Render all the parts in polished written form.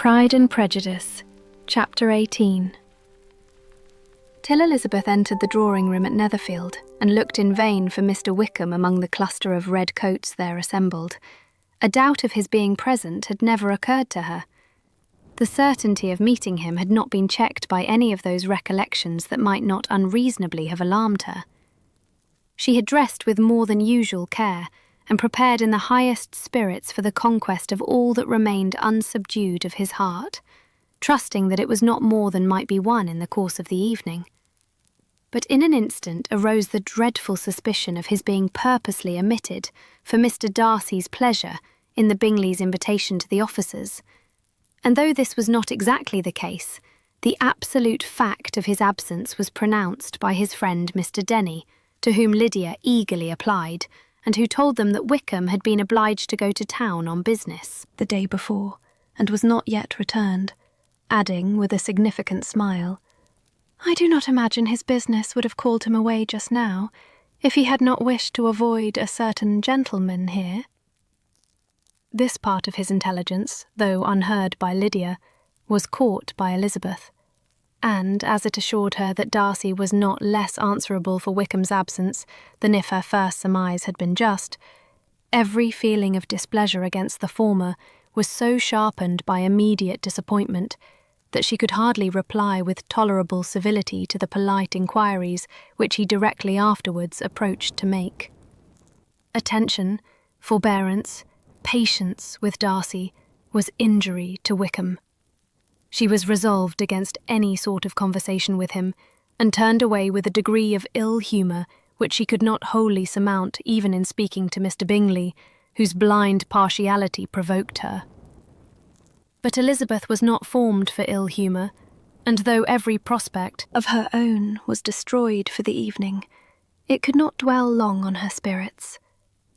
Pride and Prejudice, Chapter 18. Till Elizabeth entered the drawing-room at Netherfield and looked in vain for Mr. Wickham among the cluster of red coats there assembled, a doubt of his being present had never occurred to her. The certainty of meeting him had not been checked by any of those recollections that might not unreasonably have alarmed her. She had dressed with more than usual care, and prepared in the highest spirits for the conquest of all that remained unsubdued of his heart, trusting that it was not more than might be won in the course of the evening. But in an instant arose the dreadful suspicion of his being purposely omitted for Mr. Darcy's pleasure in the Bingleys' invitation to the officers, and though this was not exactly the case, the absolute fact of his absence was pronounced by his friend Mr. Denny, to whom Lydia eagerly applied, and who told them that Wickham had been obliged to go to town on business the day before, and was not yet returned, adding with a significant smile, "I do not imagine his business would have called him away just now, if he had not wished to avoid a certain gentleman here." This part of his intelligence, though unheard by Lydia, was caught by Elizabeth, and as it assured her that Darcy was not less answerable for Wickham's absence than if her first surmise had been just, every feeling of displeasure against the former was so sharpened by immediate disappointment that she could hardly reply with tolerable civility to the polite inquiries which he directly afterwards approached to make. Attention, forbearance, patience with Darcy was injury to Wickham. She was resolved against any sort of conversation with him, and turned away with a degree of ill humour which she could not wholly surmount even in speaking to Mr. Bingley, whose blind partiality provoked her. But Elizabeth was not formed for ill humour, and though every prospect of her own was destroyed for the evening, it could not dwell long on her spirits,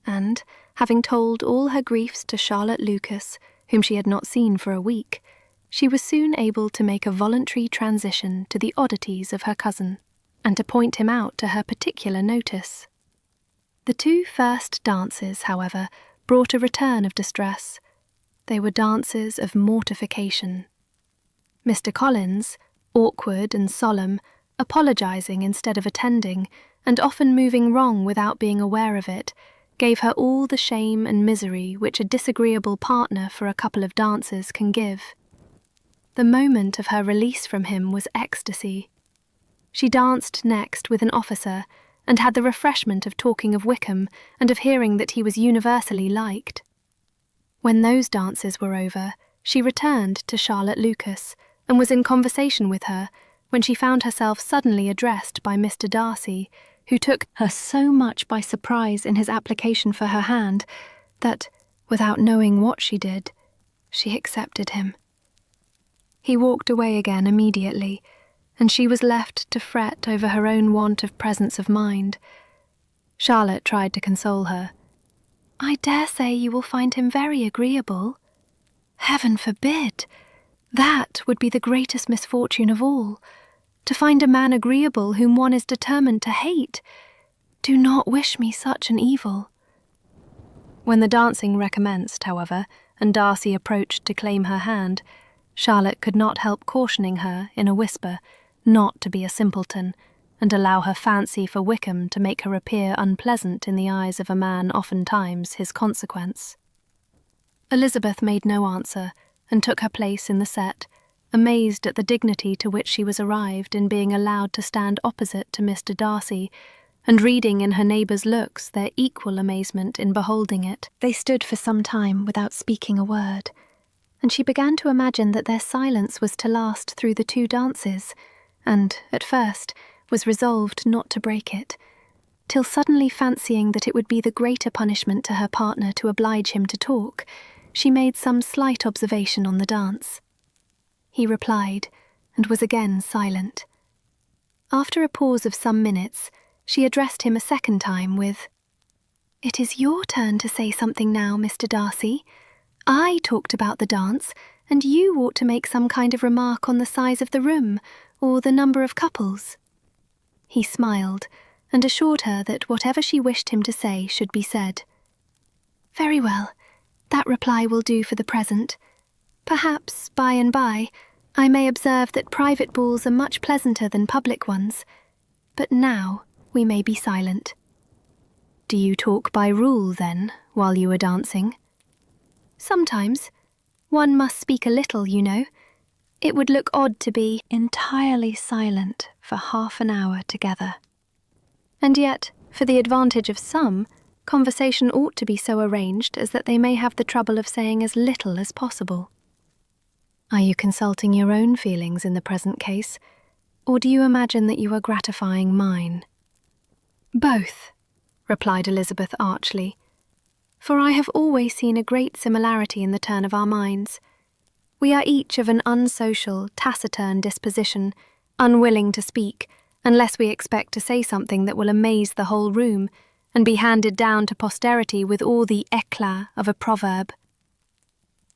and, having told all her griefs to Charlotte Lucas, whom she had not seen for a week, she was soon able to make a voluntary transition to the oddities of her cousin, and to point him out to her particular notice. The two first dances, however, brought a return of distress. They were dances of mortification. Mr. Collins, awkward and solemn, apologising instead of attending, and often moving wrong without being aware of it, gave her all the shame and misery which a disagreeable partner for a couple of dances can give. The moment of her release from him was ecstasy. She danced next with an officer, and had the refreshment of talking of Wickham and of hearing that he was universally liked. When those dances were over, she returned to Charlotte Lucas, and was in conversation with her, when she found herself suddenly addressed by Mr. Darcy, who took her so much by surprise in his application for her hand, that, without knowing what she did, she accepted him. He walked away again immediately, and she was left to fret over her own want of presence of mind. Charlotte tried to console her. "I dare say you will find him very agreeable." "Heaven forbid! That would be the greatest misfortune of all, to find a man agreeable whom one is determined to hate. Do not wish me such an evil." When the dancing recommenced, however, and Darcy approached to claim her hand, Charlotte could not help cautioning her, in a whisper, not to be a simpleton, and allow her fancy for Wickham to make her appear unpleasant in the eyes of a man oftentimes his consequence. Elizabeth made no answer, and took her place in the set, amazed at the dignity to which she was arrived in being allowed to stand opposite to Mr. Darcy, and reading in her neighbours' looks their equal amazement in beholding it. They stood for some time without speaking a word, and she began to imagine that their silence was to last through the two dances, and, at first, was resolved not to break it, till suddenly fancying that it would be the greater punishment to her partner to oblige him to talk, she made some slight observation on the dance. He replied, and was again silent. After a pause of some minutes, she addressed him a second time with, "It is your turn to say something now, Mr. Darcy. I talked about the dance, and you ought to make some kind of remark on the size of the room, or the number of couples." He smiled, and assured her that whatever she wished him to say should be said. "Very well, that reply will do for the present. Perhaps, by and by, I may observe that private balls are much pleasanter than public ones, but now we may be silent. Do you talk by rule, then, while you are dancing? Sometimes. One must speak a little, you know. It would look odd to be entirely silent for half an hour together. And yet, for the advantage of some, conversation ought to be so arranged as that they may have the trouble of saying as little as possible. Are you consulting your own feelings in the present case, or do you imagine that you are gratifying mine? Both, replied Elizabeth archly, for I have always seen a great similarity in the turn of our minds. We are each of an unsocial, taciturn disposition, unwilling to speak, unless we expect to say something that will amaze the whole room, and be handed down to posterity with all the éclat of a proverb.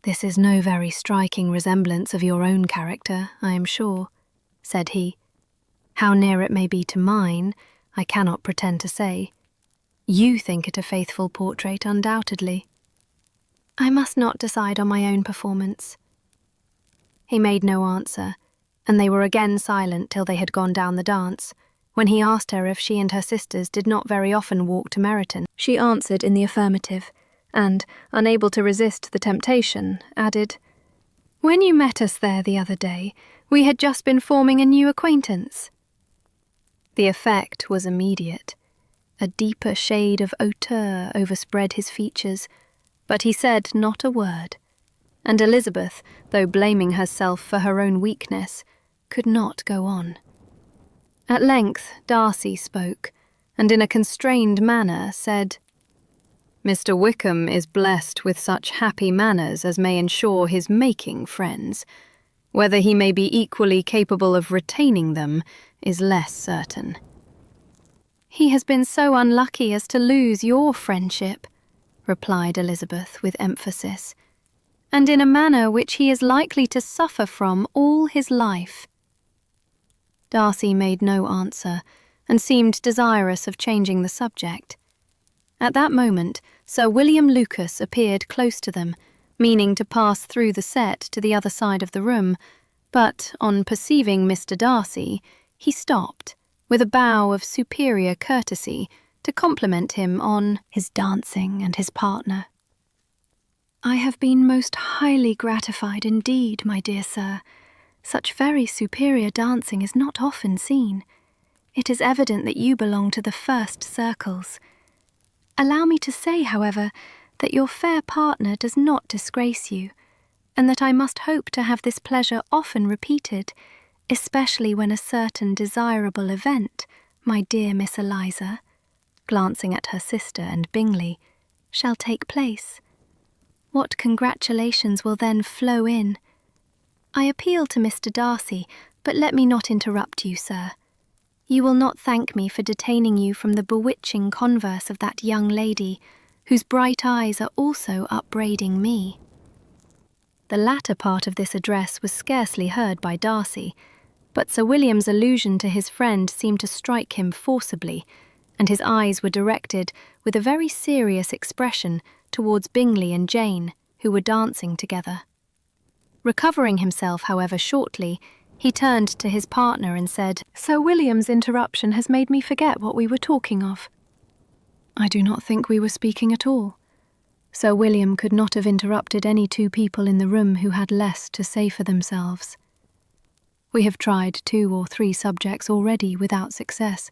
This is no very striking resemblance of your own character, I am sure, said he. How near it may be to mine, I cannot pretend to say. You think it a faithful portrait, undoubtedly. I must not decide on my own performance. He made no answer, and they were again silent till they had gone down the dance, when he asked her if she and her sisters did not very often walk to Meryton. She answered in the affirmative, and, unable to resist the temptation, added, "When you met us there the other day, we had just been forming a new acquaintance." The effect was immediate. A deeper shade of hauteur overspread his features, but he said not a word, and Elizabeth, though blaming herself for her own weakness, could not go on. At length Darcy spoke, and in a constrained manner said, "Mr. Wickham is blessed with such happy manners as may ensure his making friends. Whether he may be equally capable of retaining them is less certain." "He has been so unlucky as to lose your friendship," replied Elizabeth with emphasis, "and in a manner which he is likely to suffer from all his life." Darcy made no answer, and seemed desirous of changing the subject. At that moment, Sir William Lucas appeared close to them, meaning to pass through the set to the other side of the room, but, on perceiving Mr. Darcy, he stopped, with a bow of superior courtesy, to compliment him on his dancing and his partner. "I have been most highly gratified indeed, my dear sir. Such very superior dancing is not often seen. It is evident that you belong to the first circles. Allow me to say, however, that your fair partner does not disgrace you, and that I must hope to have this pleasure often repeated, especially when a certain desirable event, my dear Miss Eliza," glancing at her sister and Bingley, "shall take place. What congratulations will then flow in! I appeal to Mr. Darcy, but let me not interrupt you, sir. You will not thank me for detaining you from the bewitching converse of that young lady, whose bright eyes are also upbraiding me." The latter part of this address was scarcely heard by Darcy, but Sir William's allusion to his friend seemed to strike him forcibly, and his eyes were directed with a very serious expression towards Bingley and Jane, who were dancing together. Recovering himself, however, shortly, he turned to his partner and said, "Sir William's interruption has made me forget what we were talking of." "I do not think we were speaking at all. Sir William could not have interrupted any two people in the room who had less to say for themselves. We have tried 2 or 3 subjects already without success,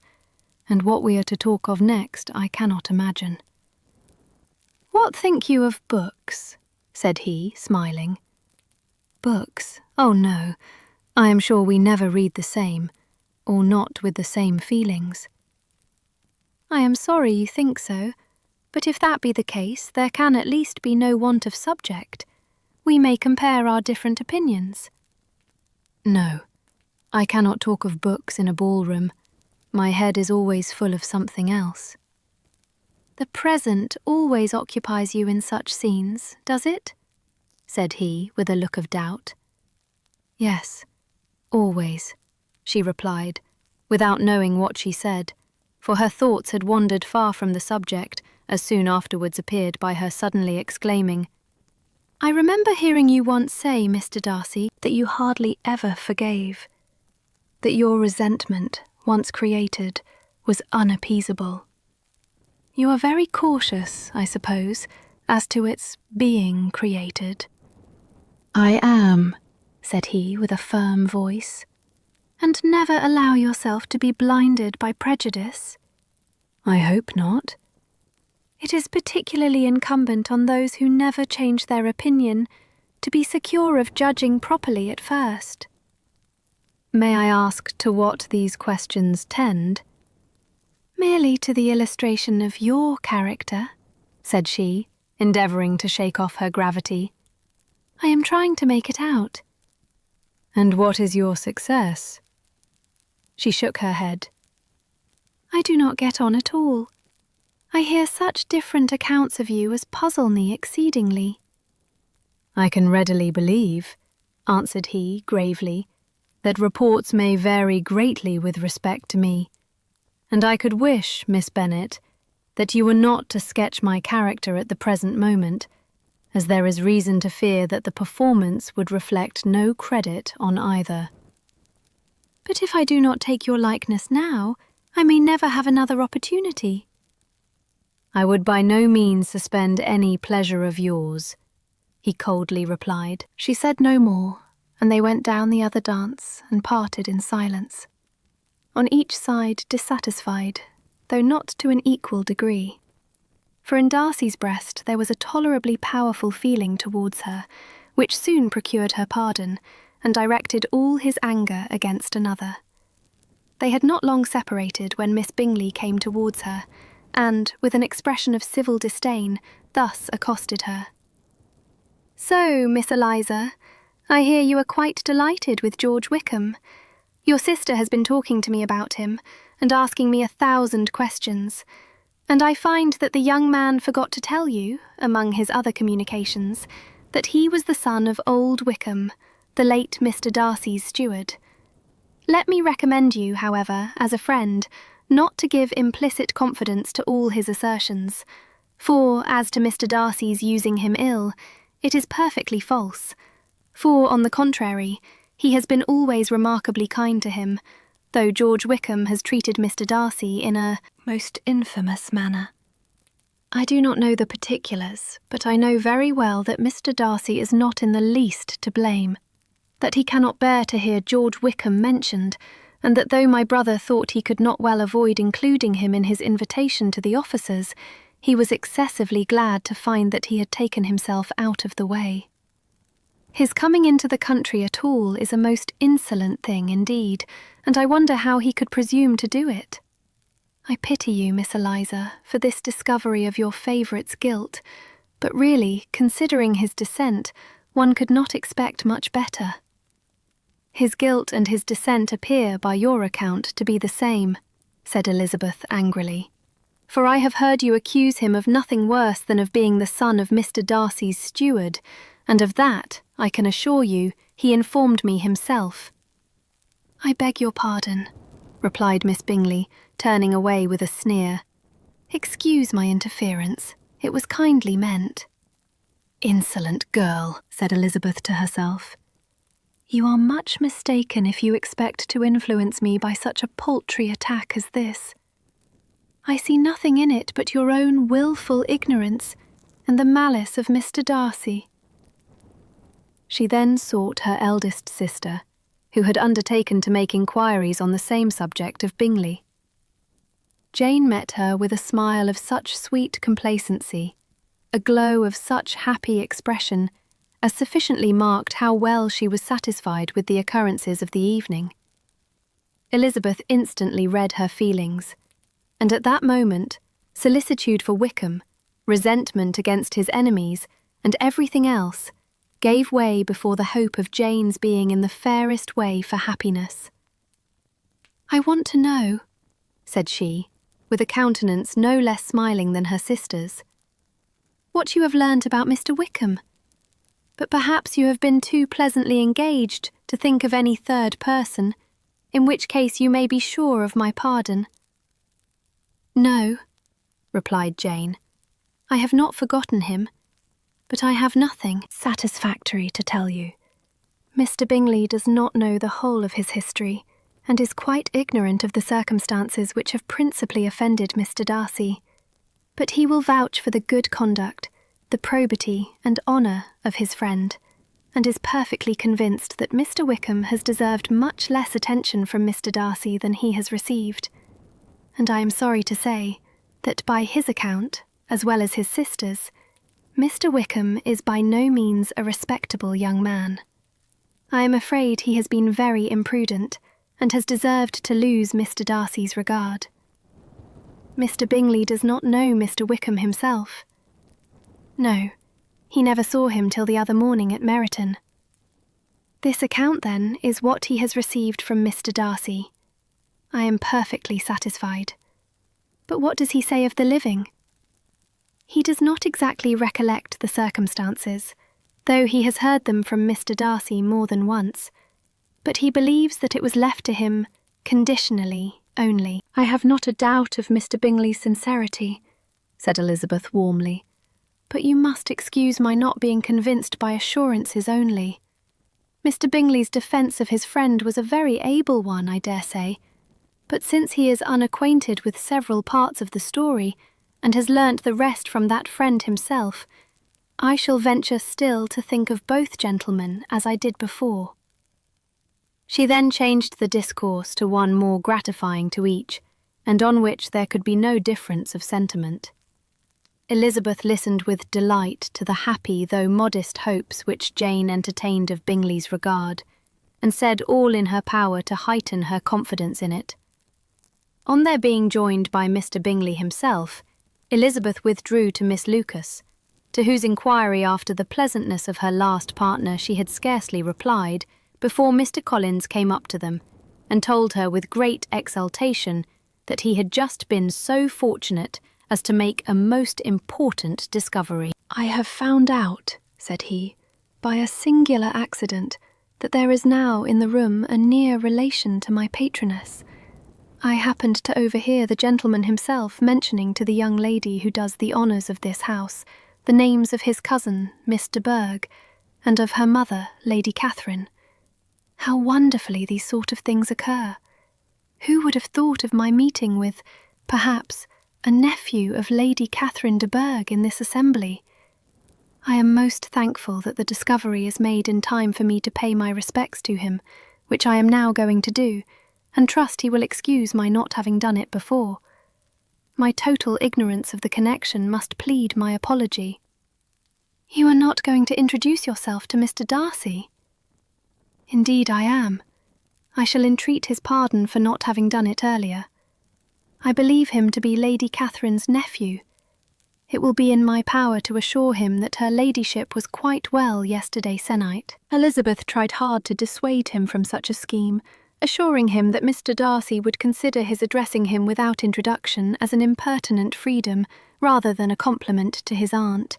and what we are to talk of next I cannot imagine." "What think you of books?" said he, smiling. "Books? Oh no, I am sure we never read the same, or not with the same feelings." "I am sorry you think so, but if that be the case, there can at least be no want of subject. We may compare our different opinions." "No, I cannot talk of books in a ballroom. My head is always full of something else." "The present always occupies you in such scenes, does it?" said he, with a look of doubt. "Yes, always," she replied, without knowing what she said, for her thoughts had wandered far from the subject, as soon afterwards appeared by her suddenly exclaiming, I remember hearing you once say, Mr. Darcy, that you hardly ever forgave, that your resentment, once created, was unappeasable. You are very cautious, I suppose, as to its being created. I am, said he with a firm voice. And never allow yourself to be blinded by prejudice? I hope not. It is particularly incumbent on those who never change their opinion to be secure of judging properly at first. May I ask to what these questions tend? Merely to the illustration of your character, said she, endeavouring to shake off her gravity. I am trying to make it out. And what is your success? She shook her head. I do not get on at all. I hear such different accounts of you as puzzle me exceedingly. I can readily believe, answered he gravely, that reports may vary greatly with respect to me, and I could wish, Miss Bennet, that you were not to sketch my character at the present moment, as there is reason to fear that the performance would reflect no credit on either. But if I do not take your likeness now, I may never have another opportunity. I would by no means suspend any pleasure of yours, he coldly replied. She said no more, and they went down the other dance and parted in silence, on each side dissatisfied, though not to an equal degree. For in Darcy's breast there was a tolerably powerful feeling towards her, which soon procured her pardon, and directed all his anger against another. They had not long separated when Miss Bingley came towards her, and, with an expression of civil disdain, thus accosted her. So, Miss Eliza, I hear you are quite delighted with George Wickham. Your sister has been talking to me about him, and asking me 1,000 questions, and I find that the young man forgot to tell you, among his other communications, that he was the son of old Wickham, the late Mr. Darcy's steward. Let me recommend you, however, as a friend, not to give implicit confidence to all his assertions, for, as to Mr. Darcy's using him ill, it is perfectly false, for, on the contrary, he has been always remarkably kind to him, though George Wickham has treated Mr. Darcy in a most infamous manner. I do not know the particulars, but I know very well that Mr. Darcy is not in the least to blame, that he cannot bear to hear George Wickham mentioned, and that though my brother thought he could not well avoid including him in his invitation to the officers, he was excessively glad to find that he had taken himself out of the way. His coming into the country at all is a most insolent thing indeed, and I wonder how he could presume to do it. I pity you, Miss Eliza, for this discovery of your favourite's guilt, but really, considering his descent, one could not expect much better. His guilt and his descent appear, by your account, to be the same, said Elizabeth angrily, for I have heard you accuse him of nothing worse than of being the son of Mr. Darcy's steward, and of that, I can assure you, he informed me himself. I beg your pardon, replied Miss Bingley, turning away with a sneer. Excuse my interference, it was kindly meant. Insolent girl, said Elizabeth to herself. You are much mistaken if you expect to influence me by such a paltry attack as this. I see nothing in it but your own wilful ignorance and the malice of Mr. Darcy. She then sought her eldest sister, who had undertaken to make inquiries on the same subject of Bingley. Jane met her with a smile of such sweet complacency, a glow of such happy expression, as sufficiently marked how well she was satisfied with the occurrences of the evening. Elizabeth instantly read her feelings, and at that moment, solicitude for Wickham, resentment against his enemies, and everything else, gave way before the hope of Jane's being in the fairest way for happiness. I want to know, said she, with a countenance no less smiling than her sister's, what you have learnt about Mr. Wickham. But perhaps you have been too pleasantly engaged to think of any third person, in which case you may be sure of my pardon. No, replied Jane, I have not forgotten him. but I have nothing satisfactory to tell you. Mr. Bingley does not know the whole of his history, and is quite ignorant of the circumstances which have principally offended Mr. Darcy. But he will vouch for the good conduct, the probity and honour of his friend, and is perfectly convinced that Mr. Wickham has deserved much less attention from Mr. Darcy than he has received. And I am sorry to say that by his account, as well as his sister's, Mr. Wickham is by no means a respectable young man. I am afraid he has been very imprudent, and has deserved to lose Mr. Darcy's regard. Mr. Bingley does not know Mr. Wickham himself. No, he never saw him till the other morning at Meryton. This account, then, is what he has received from Mr. Darcy. I am perfectly satisfied. But what does he say of the living? He does not exactly recollect the circumstances, though he has heard them from Mr. Darcy more than once, but he believes that it was left to him conditionally only. I have not a doubt of Mr. Bingley's sincerity, said Elizabeth warmly, but you must excuse my not being convinced by assurances only. Mr. Bingley's defence of his friend was a very able one, I dare say, but since he is unacquainted with several parts of the story, and has learnt the rest from that friend himself, I shall venture still to think of both gentlemen as I did before. She then changed the discourse to one more gratifying to each, and on which there could be no difference of sentiment. Elizabeth listened with delight to the happy though modest hopes which Jane entertained of Bingley's regard, and said all in her power to heighten her confidence in it. On their being joined by Mr. Bingley himself, Elizabeth withdrew to Miss Lucas, to whose inquiry after the pleasantness of her last partner she had scarcely replied, before Mr. Collins came up to them, and told her with great exultation that he had just been so fortunate as to make a most important discovery. I have found out, said he, by a singular accident, that there is now in the room a near relation to my patroness. I happened to overhear the gentleman himself mentioning to the young lady who does the honours of this house the names of his cousin, Miss de Bourgh, and of her mother, Lady Catherine. How wonderfully these sort of things occur! Who would have thought of my meeting with, perhaps, a nephew of Lady Catherine de Bourgh in this assembly? I am most thankful that the discovery is made in time for me to pay my respects to him, which I am now going to do, and trust he will excuse my not having done it before. My total ignorance of the connection must plead my apology. You are not going to introduce yourself to Mr. Darcy? Indeed I am. I shall entreat his pardon for not having done it earlier. I believe him to be Lady Catherine's nephew. It will be in my power to assure him that her ladyship was quite well yesterday se'nnight. Elizabeth tried hard to dissuade him from such a scheme, assuring him that Mr. Darcy would consider his addressing him without introduction as an impertinent freedom rather than a compliment to his aunt,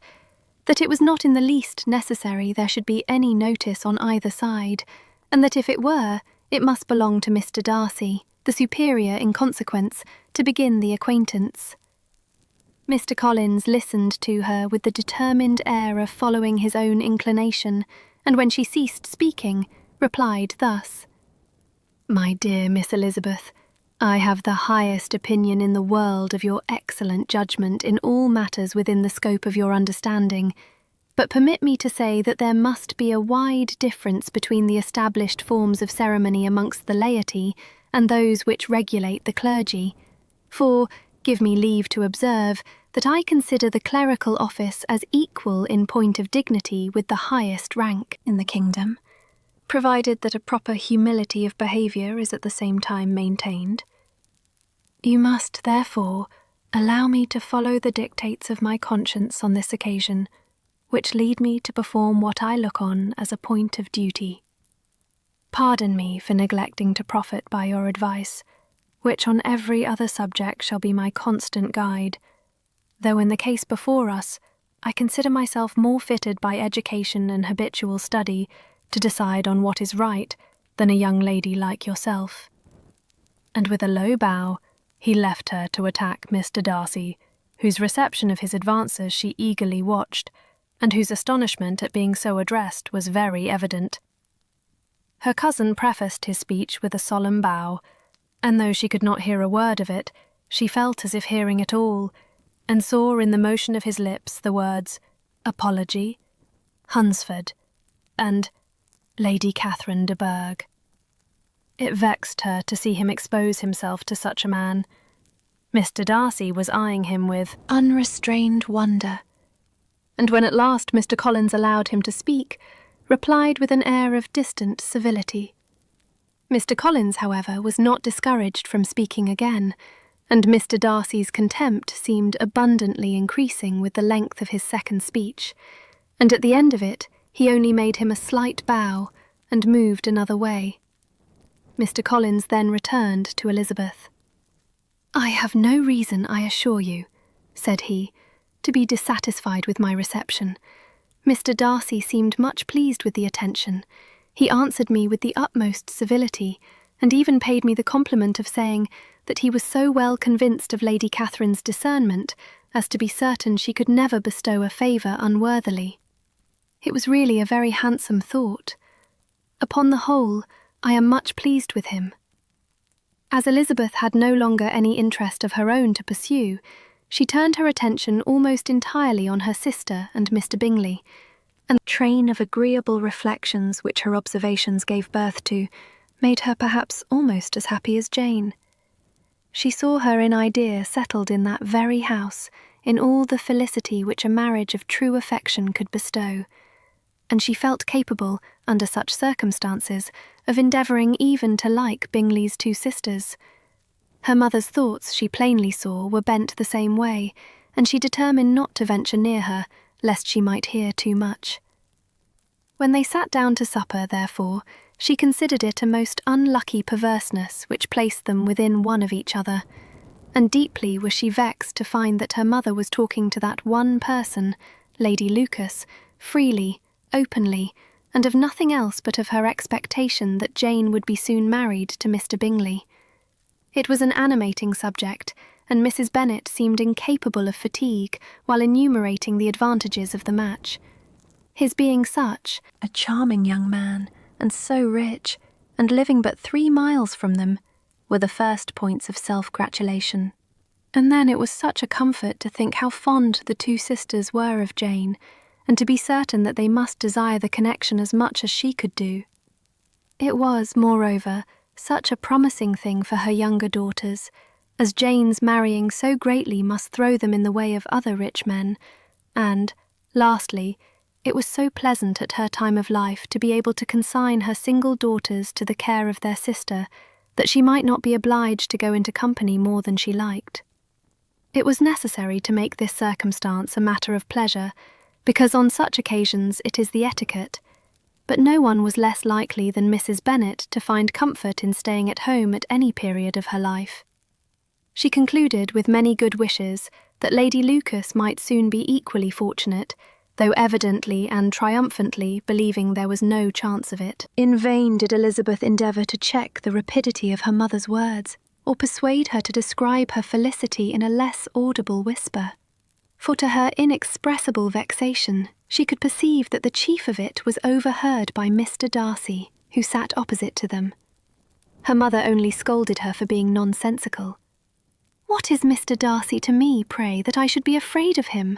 that it was not in the least necessary there should be any notice on either side, and that if it were, it must belong to Mr. Darcy, the superior in consequence, to begin the acquaintance. Mr. Collins listened to her with the determined air of following his own inclination, and when she ceased speaking, replied thus: My dear Miss Elizabeth, I have the highest opinion in the world of your excellent judgment in all matters within the scope of your understanding, but permit me to say that there must be a wide difference between the established forms of ceremony amongst the laity and those which regulate the clergy, for, give me leave to observe, that I consider the clerical office as equal in point of dignity with the highest rank in the kingdom, provided that a proper humility of behaviour is at the same time maintained. You must, therefore, allow me to follow the dictates of my conscience on this occasion, which lead me to perform what I look on as a point of duty. Pardon me for neglecting to profit by your advice, which on every other subject shall be my constant guide, though in the case before us, I consider myself more fitted by education and habitual study to decide on what is right than a young lady like yourself. And with a low bow, he left her to attack Mr. Darcy, whose reception of his advances she eagerly watched, and whose astonishment at being so addressed was very evident. Her cousin prefaced his speech with a solemn bow, and though she could not hear a word of it, she felt as if hearing it all, and saw in the motion of his lips the words apology, Hunsford, and Lady Catherine de Bourgh. It vexed her to see him expose himself to such a man. Mr. Darcy was eyeing him with unrestrained wonder, and when at last Mr. Collins allowed him to speak, replied with an air of distant civility. Mr. Collins, however, was not discouraged from speaking again, and Mr. Darcy's contempt seemed abundantly increasing with the length of his second speech, and at the end of it he only made him a slight bow and moved another way. Mr. Collins then returned to Elizabeth. "I have no reason, I assure you," said he, "to be dissatisfied with my reception. Mr. Darcy seemed much pleased with the attention. He answered me with the utmost civility, and even paid me the compliment of saying that he was so well convinced of Lady Catherine's discernment as to be certain she could never bestow a favour unworthily. It was really a very handsome thought. Upon the whole, I am much pleased with him." As Elizabeth had no longer any interest of her own to pursue, she turned her attention almost entirely on her sister and Mr. Bingley, and the train of agreeable reflections which her observations gave birth to made her perhaps almost as happy as Jane. She saw her in idea settled in that very house, in all the felicity which a marriage of true affection could bestow, and she felt capable, under such circumstances, of endeavouring even to like Bingley's two sisters. Her mother's thoughts, she plainly saw, were bent the same way, and she determined not to venture near her, lest she might hear too much. When they sat down to supper, therefore, she considered it a most unlucky perverseness which placed them within one of each other, and deeply was she vexed to find that her mother was talking to that one person, Lady Lucas, freely, openly, and of nothing else but of her expectation that Jane would be soon married to Mr. Bingley. It was an animating subject, and Mrs. Bennet seemed incapable of fatigue while enumerating the advantages of the match. His being such a charming young man, and so rich, and living but 3 miles from them, were the first points of self-gratulation. And then it was such a comfort to think how fond the two sisters were of Jane, and to be certain that they must desire the connection as much as she could do. It was, moreover, such a promising thing for her younger daughters, as Jane's marrying so greatly must throw them in the way of other rich men, and, lastly, it was so pleasant at her time of life to be able to consign her single daughters to the care of their sister, that she might not be obliged to go into company more than she liked. It was necessary to make this circumstance a matter of pleasure, because on such occasions it is the etiquette, but no one was less likely than Mrs. Bennet to find comfort in staying at home at any period of her life. She concluded with many good wishes that Lady Lucas might soon be equally fortunate, though evidently and triumphantly believing there was no chance of it. In vain did Elizabeth endeavour to check the rapidity of her mother's words, or persuade her to describe her felicity in a less audible whisper. For to her inexpressible vexation, she could perceive that the chief of it was overheard by Mr. Darcy, who sat opposite to them. Her mother only scolded her for being nonsensical. "What is Mr. Darcy to me, pray, that I should be afraid of him?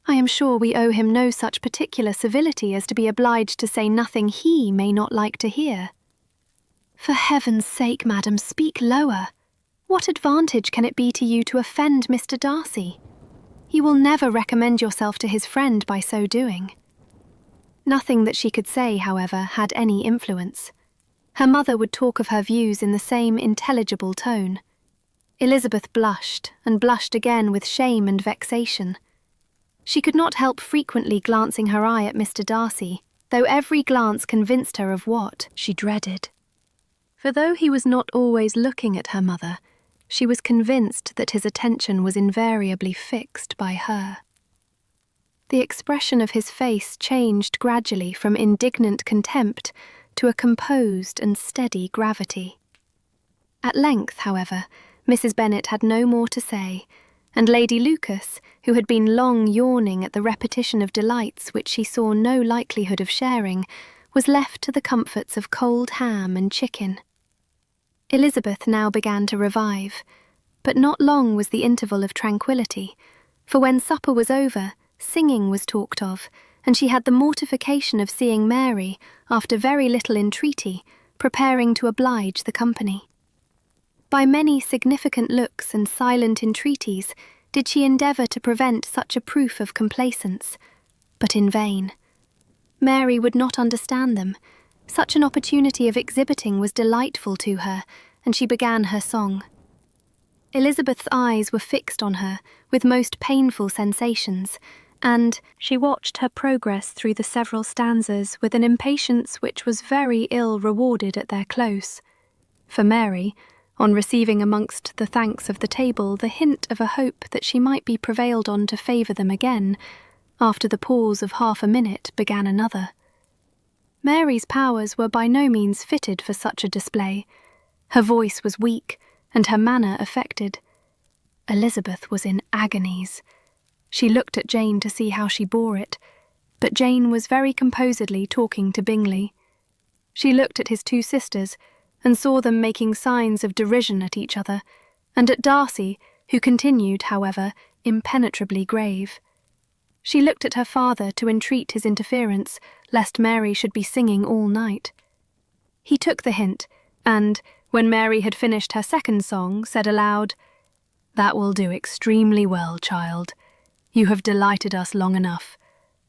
I am sure we owe him no such particular civility as to be obliged to say nothing he may not like to hear." "For heaven's sake, madam, speak lower. What advantage can it be to you to offend Mr. Darcy? You will never recommend yourself to his friend by so doing." Nothing that she could say, however, had any influence. Her mother would talk of her views in the same intelligible tone. Elizabeth blushed, and blushed again with shame and vexation. She could not help frequently glancing her eye at Mr. Darcy, though every glance convinced her of what she dreaded. For though he was not always looking at her mother, she was convinced that his attention was invariably fixed by her. The expression of his face changed gradually from indignant contempt to a composed and steady gravity. At length, however, Mrs. Bennet had no more to say, and Lady Lucas, who had been long yawning at the repetition of delights which she saw no likelihood of sharing, was left to the comforts of cold ham and chicken. Elizabeth now began to revive, but not long was the interval of tranquillity, for when supper was over, singing was talked of, and she had the mortification of seeing Mary, after very little entreaty, preparing to oblige the company. By many significant looks and silent entreaties did she endeavour to prevent such a proof of complaisance, but in vain. Mary would not understand them. Such an opportunity of exhibiting was delightful to her, and she began her song. Elizabeth's eyes were fixed on her with most painful sensations, and she watched her progress through the several stanzas with an impatience which was very ill rewarded at their close. For Mary, on receiving amongst the thanks of the table the hint of a hope that she might be prevailed on to favour them again, after the pause of half a minute began another. Mary's powers were by no means fitted for such a display. Her voice was weak, and her manner affected. Elizabeth was in agonies. She looked at Jane to see how she bore it, but Jane was very composedly talking to Bingley. She looked at his two sisters, and saw them making signs of derision at each other, and at Darcy, who continued, however, impenetrably grave. She looked at her father to entreat his interference, lest Mary should be singing all night. He took the hint, and, when Mary had finished her second song, said aloud, "That will do extremely well, child. You have delighted us long enough.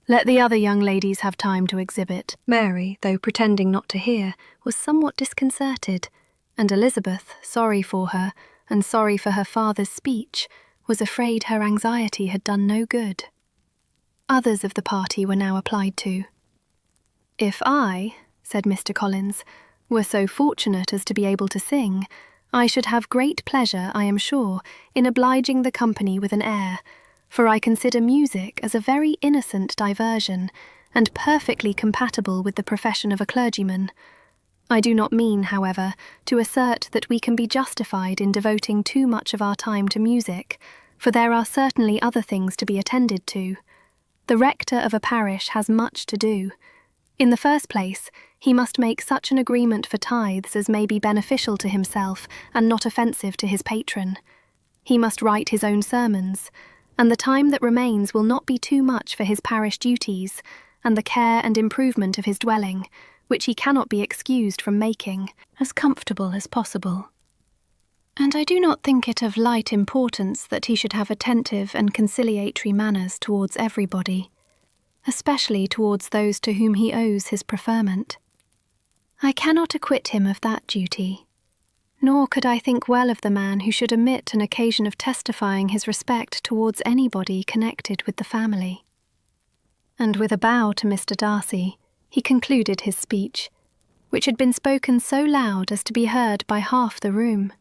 Let the other young ladies have time to exhibit." Mary, though pretending not to hear, was somewhat disconcerted, and Elizabeth, sorry for her, and sorry for her father's speech, was afraid her anxiety had done no good. Others of the party were now applied to. "If I," said Mr. Collins, "were so fortunate as to be able to sing, I should have great pleasure, I am sure, in obliging the company with an air, for I consider music as a very innocent diversion, and perfectly compatible with the profession of a clergyman. I do not mean, however, to assert that we can be justified in devoting too much of our time to music, for there are certainly other things to be attended to. The rector of a parish has much to do. In the first place, he must make such an agreement for tithes as may be beneficial to himself and not offensive to his patron. He must write his own sermons, and the time that remains will not be too much for his parish duties, and the care and improvement of his dwelling, which he cannot be excused from making, as comfortable as possible. And I do not think it of light importance that he should have attentive and conciliatory manners towards everybody, especially towards those to whom he owes his preferment. I cannot acquit him of that duty, nor could I think well of the man who should omit an occasion of testifying his respect towards anybody connected with the family." And with a bow to Mr. Darcy, he concluded his speech, which had been spoken so loud as to be heard by half the room.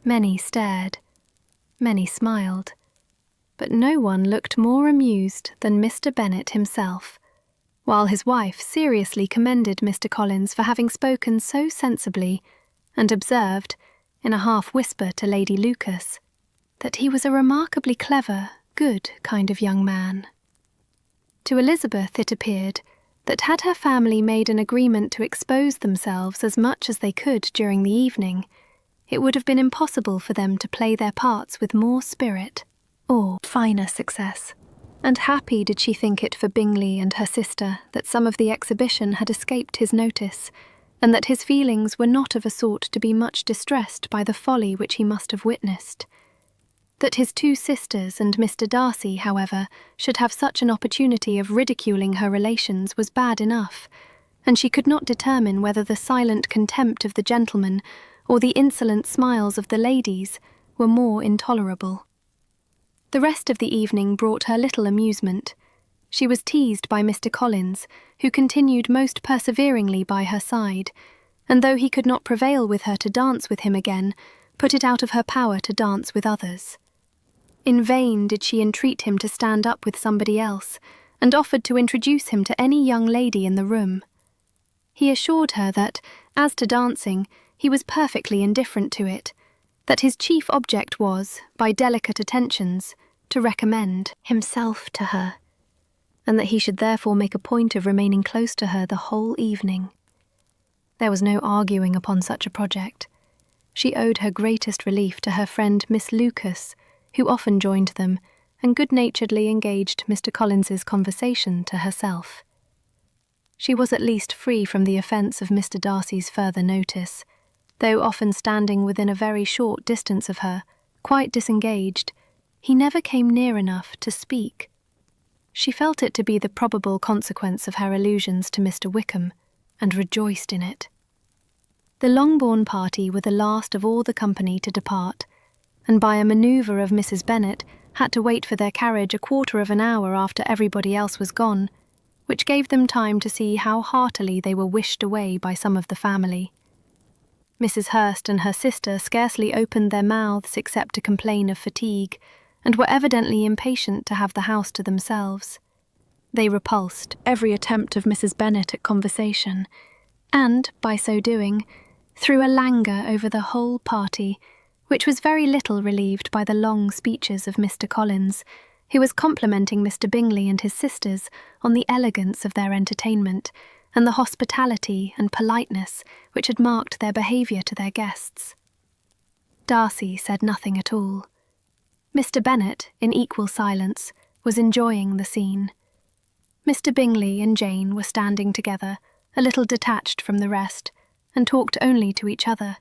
Many stared, many smiled, but no one looked more amused than Mr. Bennet himself, while his wife seriously commended Mr. Collins for having spoken so sensibly, and observed, in a half-whisper to Lady Lucas, that he was a remarkably clever, good kind of young man. To Elizabeth it appeared that had her family made an agreement to expose themselves as much as they could during the evening, it would have been impossible for them to play their parts with more spirit or finer success, and happy did she think it for Bingley and her sister that some of the exhibition had escaped his notice, and that his feelings were not of a sort to be much distressed by the folly which he must have witnessed. That his two sisters and Mr. Darcy, however, should have such an opportunity of ridiculing her relations was bad enough, and she could not determine whether the silent contempt of the gentlemen or the insolent smiles of the ladies were more intolerable. The rest of the evening brought her little amusement. She was teased by Mr. Collins, who continued most perseveringly by her side, and though he could not prevail with her to dance with him again, put it out of her power to dance with others. In vain did she entreat him to stand up with somebody else, and offered to introduce him to any young lady in the room. He assured her that, as to dancing, he was perfectly indifferent to it, that his chief object was, by delicate attentions, to recommend himself to her, and that he should therefore make a point of remaining close to her the whole evening. There was no arguing upon such a project. She owed her greatest relief to her friend Miss Lucas, who often joined them, and good-naturedly engaged Mr. Collins's conversation to herself. She was at least free from the offence of Mr. Darcy's further notice, though often standing within a very short distance of her, quite disengaged, he never came near enough to speak. She felt it to be the probable consequence of her allusions to Mr. Wickham, and rejoiced in it. The Longbourn party were the last of all the company to depart, and by a manoeuvre of Mrs. Bennet had to wait for their carriage a quarter of an hour after everybody else was gone, which gave them time to see how heartily they were wished away by some of the family. Mrs. Hurst and her sister scarcely opened their mouths except to complain of fatigue, and were evidently impatient to have the house to themselves. They repulsed every attempt of Mrs. Bennet at conversation, and, by so doing, threw a languor over the whole party, which was very little relieved by the long speeches of Mr. Collins, who was complimenting Mr. Bingley and his sisters on the elegance of their entertainment, and the hospitality and politeness which had marked their behaviour to their guests. Darcy said nothing at all. Mr. Bennet, in equal silence, was enjoying the scene. Mr. Bingley and Jane were standing together, a little detached from the rest, and talked only to each other.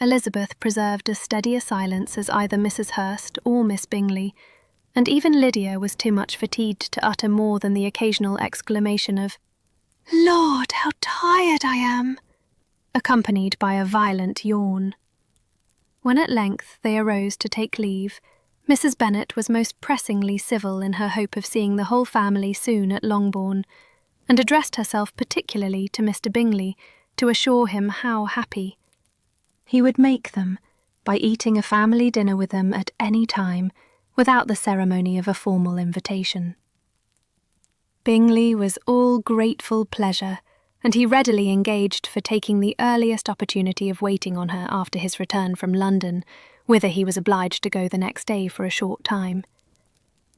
Elizabeth preserved as steady a silence as either Mrs. Hurst or Miss Bingley, and even Lydia was too much fatigued to utter more than the occasional exclamation of, "Lord, how tired I am!" accompanied by a violent yawn. When at length they arose to take leave, Mrs. Bennet was most pressingly civil in her hope of seeing the whole family soon at Longbourn, and addressed herself particularly to Mr. Bingley to assure him how happy he would make them by eating a family dinner with them at any time, without the ceremony of a formal invitation. Bingley was all grateful pleasure, and he readily engaged for taking the earliest opportunity of waiting on her after his return from London, whither he was obliged to go the next day for a short time.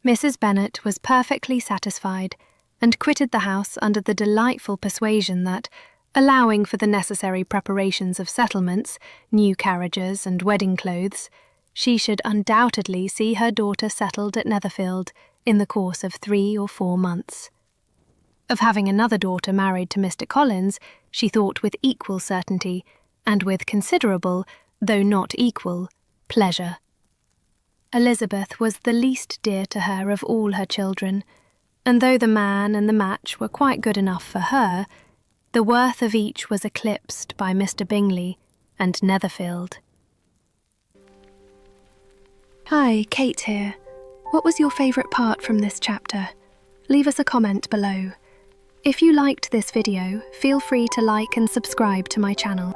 Mrs. Bennet was perfectly satisfied, and quitted the house under the delightful persuasion that, allowing for the necessary preparations of settlements, new carriages, and wedding clothes, she should undoubtedly see her daughter settled at Netherfield in the course of 3 or 4 months. Of having another daughter married to Mr. Collins, she thought with equal certainty, and with considerable, though not equal, pleasure. Elizabeth was the least dear to her of all her children, and though the man and the match were quite good enough for her, the worth of each was eclipsed by Mr. Bingley and Netherfield. Hi, Kate here. What was your favourite part from this chapter? Leave us a comment below. If you liked this video, feel free to like and subscribe to my channel.